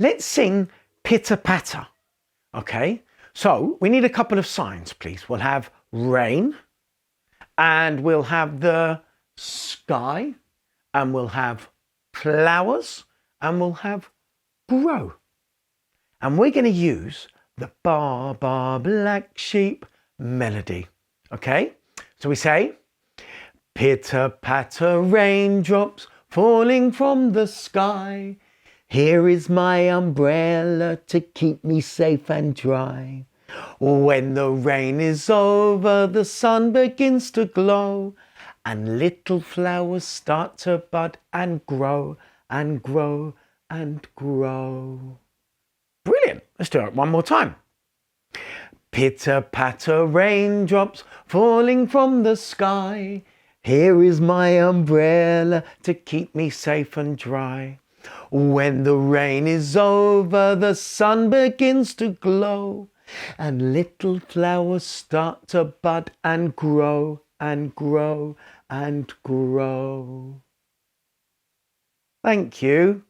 let's sing pitter patter. Okay, so we need a couple of signs, please. We'll have rain, and we'll have the sky, and we'll have flowers, and we'll have grow. And we're going to use the Baa Baa Black Sheep melody. Okay, so we say, pitter patter raindrops falling from the sky. Here is my umbrella to keep me safe and dry. When the rain is over, the sun begins to glow, and little flowers start to bud and grow and grow and grow. Brilliant. Let's do it one more time. Pitter patter raindrops falling from the sky. Here is my umbrella to keep me safe and dry. When the rain is over, the sun begins to glow, and little flowers start to bud and grow and grow and grow. Thank you.